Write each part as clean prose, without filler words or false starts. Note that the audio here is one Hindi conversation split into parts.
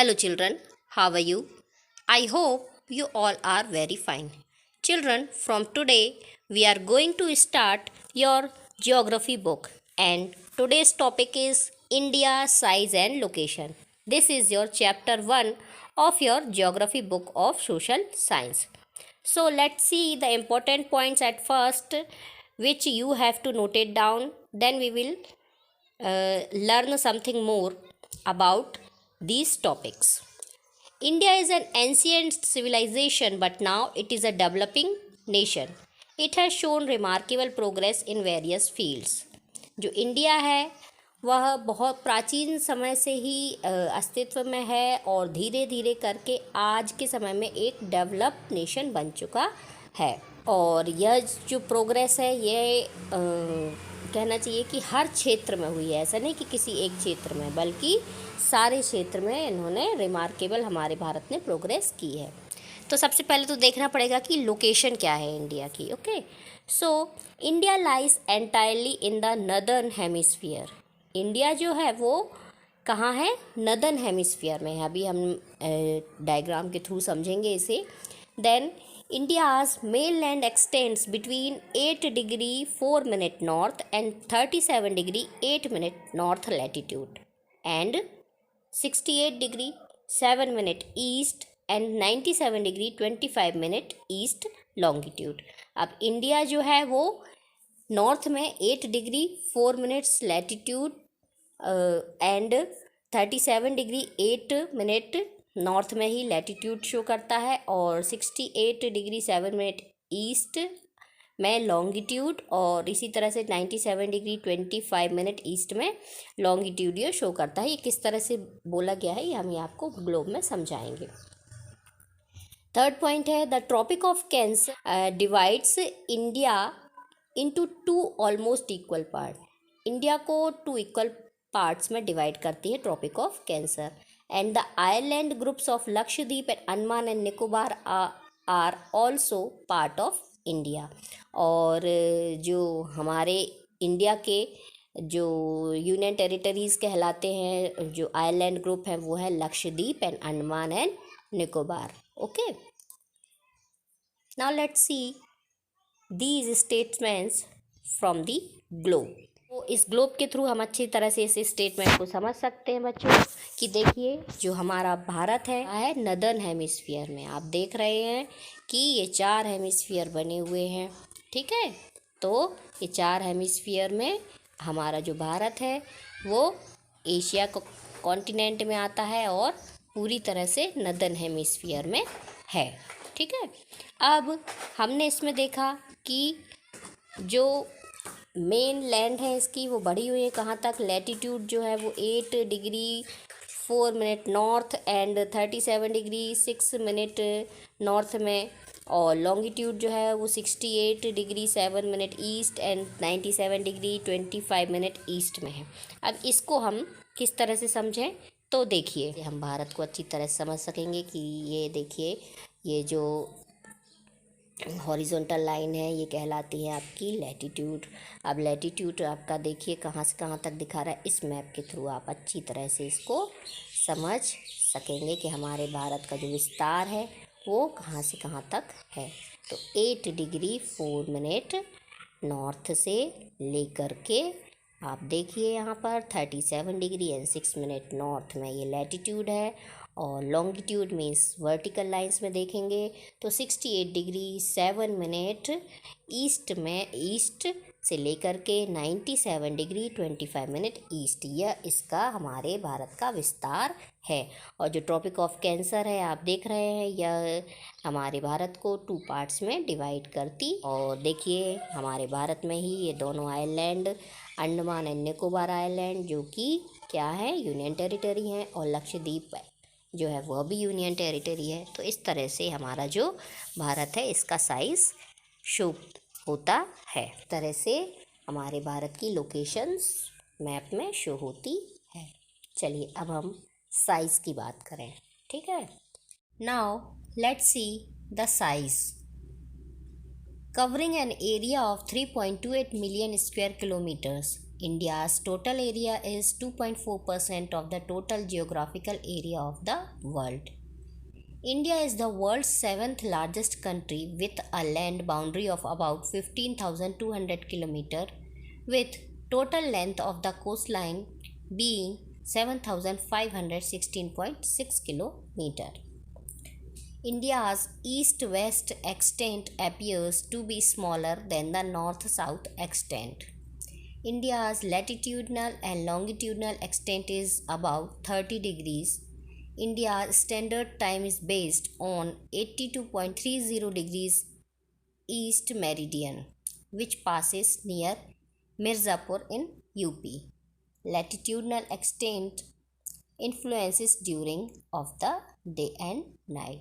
Hello, children. How are you? I hope you all are very fine. Children, from today we are going to start your geography book, and today's topic is India, size and location. This is your chapter 1 of your geography book of social science. So, let's see the important points at first, which you have to note it down. Then we will learn something more about these topics. India is an ancient civilization, but now it is a developing nation. It has shown remarkable progress in various fields. जो इंडिया है वह बहुत प्राचीन समय से ही अस्तित्व में है और धीरे धीरे करके आज के समय में एक डेवलप्ड नेशन बन चुका है। और यह जो प्रोग्रेस है ये कहना चाहिए कि हर क्षेत्र में हुई है, ऐसा नहीं कि किसी एक क्षेत्र में, बल्कि सारे क्षेत्र में इन्होंने रिमार्केबल हमारे भारत ने प्रोग्रेस की है। तो सबसे पहले तो देखना पड़ेगा कि लोकेशन क्या है इंडिया की। Okay, so India lies entirely in the northern hemisphere. India जो है वो कहाँ है? नदर्न हेमिस्फीयर में है। अभी हम डायग्राम के थ्रू समझेंगे इसे। Then India's mainland extends between 8 degree 4 minute north and 37 degree 8 minute north latitude and 68 degree 7 minute east and 97 degree 25 minute east longitude। अब इंडिया जो है वो नॉर्थ में 8 degree 4 minutes latitude and 37 degree 8 minute north में ही लैटिट्यूड शो करता है और 68 डिग्री 7 मिनट ईस्ट में लॉन्गिट्यूड और इसी तरह से 97 डिग्री 25 मिनट ईस्ट में लॉन्गिट्यूड ये शो करता है। ये किस तरह से बोला गया है ये हम आपको ग्लोब में समझाएंगे। थर्ड पॉइंट है the tropic of cancer divides India into 2 almost equal part. India को 2 इक्वल पार्ट्स में डिवाइड करती है tropic of cancer. And the island groups of Lakshadweep and Andaman and Nicobar are also part of India। और जो हमारे इंडिया के जो यूनियन टेरिटरीज़ कहलाते हैं, जो आइलैंड ग्रुप हैं, वो है Lakshadweep and Andaman and Nicobar. Okay, now let's see these statements from the globe. तो इस ग्लोब के थ्रू हम अच्छी तरह से इस स्टेटमेंट को समझ सकते हैं बच्चों कि देखिए जो हमारा भारत है नदर्न हेमिस्फीयर में। आप देख रहे हैं कि ये 4 हेमिस्फीयर बने हुए हैं, ठीक है। तो ये 4 हेमिस्फीयर में हमारा जो भारत है वो एशिया कॉन्टिनेंट में आता है और पूरी तरह से नदर्न हेमिस्फीयर में है, ठीक है। अब हमने इसमें देखा कि जो मेन लैंड है इसकी वो बढ़ी हुई है कहाँ तक? लैटिट्यूड जो है वो 8 degree 4 minute north and 37 degree 6 minute north में, और लॉन्गिट्यूड जो है वो 68 degree 7 minute east and 97 degree 25 minute east में है। अब इसको हम किस तरह से समझें? तो देखिए हम भारत को अच्छी तरह से समझ सकेंगे कि ये देखिए ये जो हॉरिजॉन्टल लाइन है ये कहलाती है आपकी लैटिट्यूड। अब लैटिट्यूड आपका देखिए कहाँ से कहाँ तक दिखा रहा है। इस मैप के थ्रू आप अच्छी तरह से इसको समझ सकेंगे कि हमारे भारत का जो विस्तार है वो कहाँ से कहाँ तक है। तो 8 डिग्री 4 मिनट नॉर्थ से लेकर के आप देखिए यहाँ पर 37 डिग्री एंड 6 मिनट नॉर्थ में ये लैटिट्यूड है, और लॉन्गिट्यूड मीन्स वर्टिकल लाइंस में देखेंगे तो 68 डिग्री 7 मिनट ईस्ट में, ईस्ट से लेकर के 97 डिग्री 25 मिनट ईस्ट, यह इसका हमारे भारत का विस्तार है। और जो ट्रॉपिक ऑफ कैंसर है आप देख रहे हैं यह हमारे भारत को 2 पार्ट्स में डिवाइड करती। और देखिए हमारे भारत में ही ये दोनों island Andaman and Nicobar island जो कि क्या है? यूनियन टेरिटरी हैं, और लक्षद्वीप जो है वह भी यूनियन टेरिटरी है। तो इस तरह से हमारा जो भारत है इसका साइज़ शो होता है। इस तरह से हमारे भारत की लोकेशंस मैप में शो होती है। चलिए अब हम साइज़ की बात करें, ठीक है। Now let's see the size. Covering an area of 3.28 million square kilometres, India's total area is 2.4% of the total geographical area of the world. India is the world's seventh largest country with a land boundary of about 15,200 km, with total length of the coastline being 7,516.6 km. India's east-west extent appears to be smaller than the north-south extent. India's latitudinal and longitudinal extent is about 30 degrees. India's standard time is based on 82.30 degrees east meridian, which passes near Mirzapur in UP. Latitudinal extent influences during of the day and night.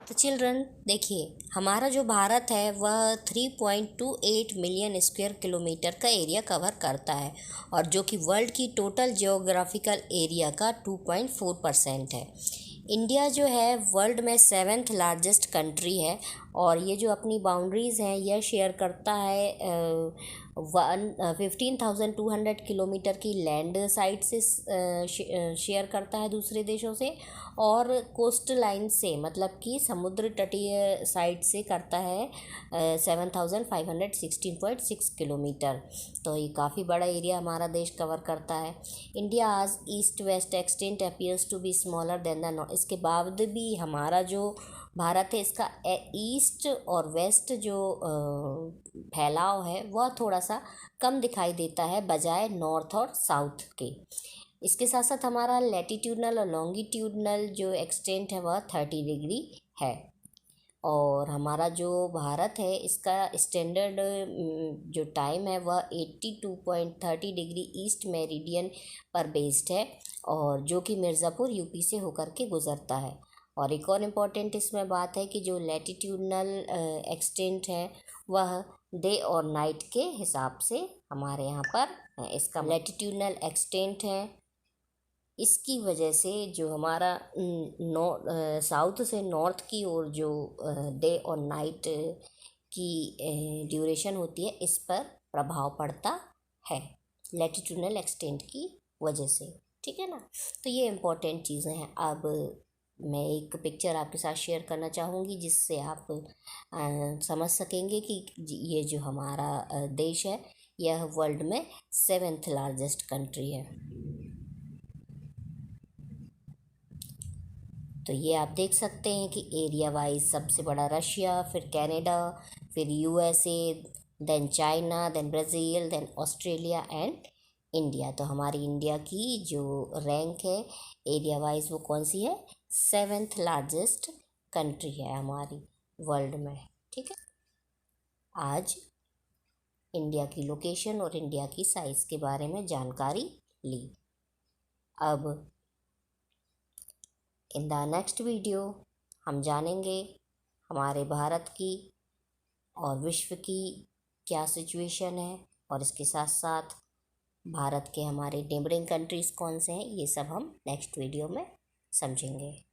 तो चिल्ड्रन देखिए, हमारा जो भारत है वह 3.28 मिलियन स्क्वायर किलोमीटर का एरिया कवर करता है, और जो कि वर्ल्ड की टोटल जियोग्राफिकल एरिया का 2.4% है। इंडिया जो है वर्ल्ड में सेवेंथ लार्जेस्ट कंट्री है, और ये जो अपनी बाउंड्रीज़ हैं यह शेयर करता है 15,200 किलोमीटर की लैंड साइड से शेयर करता है दूसरे देशों से, और कोस्ट लाइन से मतलब कि समुद्र तटीय साइड से करता है 7,516.6 किलोमीटर। तो ये काफ़ी बड़ा एरिया हमारा देश कवर करता है। इंडिया आज east west extent appears to be smaller than the north. इसके बावजूद भी हमारा जो भारत है इसका ईस्ट और वेस्ट जो फैलाव है वह थोड़ा सा कम दिखाई देता है बजाय नॉर्थ और साउथ के। इसके साथ साथ हमारा लैटिट्यूडनल और लॉन्गिट्यूडनल जो एक्सटेंट है वह 30 डिग्री है, और हमारा जो भारत है इसका स्टैंडर्ड जो टाइम है वह 82.30 डिग्री ईस्ट मेरिडियन पर बेस्ड है, और जो कि मिर्ज़ापुर यूपी से होकर के गुज़रता है। और एक और इम्पॉर्टेंट इसमें बात है कि जो लैटिट्यूडनल एक्सटेंट है वह डे और नाइट के हिसाब से हमारे यहाँ पर इसका लैटिट्यूडनल एक्सटेंट है। इसकी वजह से जो हमारा साउथ से नॉर्थ की ओर जो डे और नाइट की ड्यूरेशन होती है इस पर प्रभाव पड़ता है लैटिट्यूडनल एक्सटेंट की वजह से। ठीक है ना, तो ये इम्पोर्टेंट चीज़ें हैं। अब मैं एक पिक्चर आपके साथ शेयर करना चाहूँगी जिससे आप समझ सकेंगे कि ये जो हमारा देश है यह वर्ल्ड में सेवेंथ लार्जेस्ट कंट्री है। तो ये आप देख सकते हैं कि एरिया वाइज सबसे बड़ा रशिया, फिर कनाडा, फिर USA, then China, then Brazil, then Australia and India. तो हमारी इंडिया की जो रैंक है एरिया वाइज वो कौन सी है? सेवेंथ लार्जेस्ट कंट्री है हमारी वर्ल्ड में। ठीक है, आज इंडिया की लोकेशन और इंडिया की साइज़ के बारे में जानकारी ली। अब इन द नेक्स्ट वीडियो हम जानेंगे हमारे भारत की और विश्व की क्या सिचुएशन है, और इसके साथ साथ भारत के हमारे नेबरिंग कंट्रीज़ कौन से हैं ये सब हम नेक्स्ट वीडियो में समझेंगे।